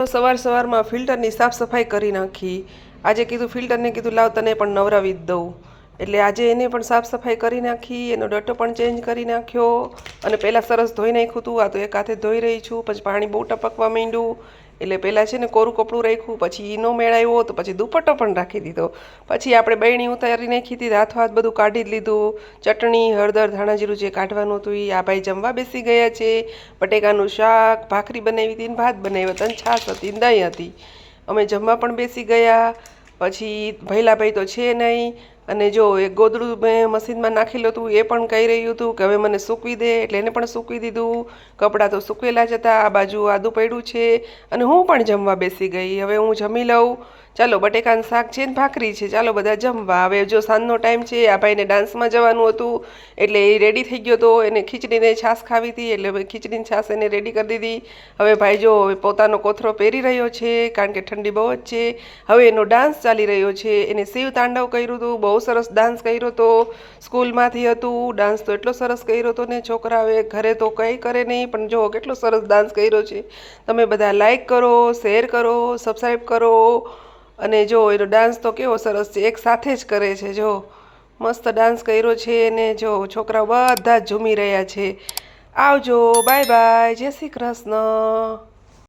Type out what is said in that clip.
તો સવારમાં ફિલ્ટરની સાફ સફાઈ કરી નાખી. આજે કીધું ફિલ્ટરને કીધું લાવ તને પણ નવરાવી જ દઉં. એટલે આજે એને પણ સાફ સફાઈ કરી નાખી, એનો ડટ્ટો પણ ચેન્જ કરી નાખ્યો. અને પહેલાં સરસ ધોઈ નાખ્યું હતું. આ તો એક હાથે ધોઈ રહી છું. પછી પાણી બહુ ટપકવા માંડ્યું. એટલે પહેલાં છે ને કોરું કપડું રાખ્યું, પછી ઈનો મેળાવ્યો તો પછી દુપટ્ટો પણ રાખી દીધો. પછી આપણે બહેણી ઉતારી નાખી હતી, હાથો હાથ બધું કાઢી જ લીધું. ચટણી, હળદર, ધાણા જીરું જે કાઢવાનું હતું એ. આ ભાઈ જમવા બેસી ગયા છે. બટેકાનું શાક, ભાખરી બનાવી હતી ને ભાત બનાવ્યો હતો અને છાશ હતી ને દહીં હતી. અમે જમવા પણ બેસી ગયા. પછી ભૈલાભાઈ તો છે નહીં. અને જો એક ગોદડું મેં મશીનમાં નાખેલું હતું, એ પણ કહી રહ્યું હતું કે હવે મને સૂકવી દે, એટલે એને પણ સૂકવી દીધું. કપડાં તો સૂકવેલા જ હતા. આ બાજુ આદું પડ્યું છે. અને હું પણ જમવા બેસી ગઈ. હવે હું જમી લઉં. ચાલો, બટેકાનું શાક છે ને ભાખરી છે, ચાલો બધા જમવા. હવે જો સાંજનો ટાઈમ છે. આ ભાઈને ડાન્સમાં જવાનું હતું એટલે એ રેડી થઈ ગયો હતો. એને ખીચડીને છાશ ખાવી હતી એટલે હવે ખીચડીને છાશ એને રેડી કરી દીધી. હવે ભાઈ જો પોતાનો કોથરો પહેરી રહ્યો છે, કારણ કે ઠંડી બહુ જ છે. હવે એનો ડાન્સ ચાલી રહ્યો છે. એને શિવ તાંડવ કર્યું હતું. બહુ સરસ ડાન્સ કર્યો હતો. સ્કૂલમાંથી હતું. ડાન્સ તો એટલો સરસ કર્યો હતો ને છોકરાઓએ. ઘરે તો કંઈ કરે નહીં, પણ જો કેટલો સરસ ડાન્સ કર્યો છે. તમે બધા લાઈક કરો, શેર કરો, સબસ્ક્રાઈબ કરો. અને જો એનો ડાન્સ તો કેવો સરસ છે, એક સાથે જ કરે છે. જો મસ્ત ડાન્સ કર્યો છે. અને જો છોકરાઓ બધા જ ઝૂમી રહ્યા છે. આવજો, બાય બાય, જય શ્રી કૃષ્ણ.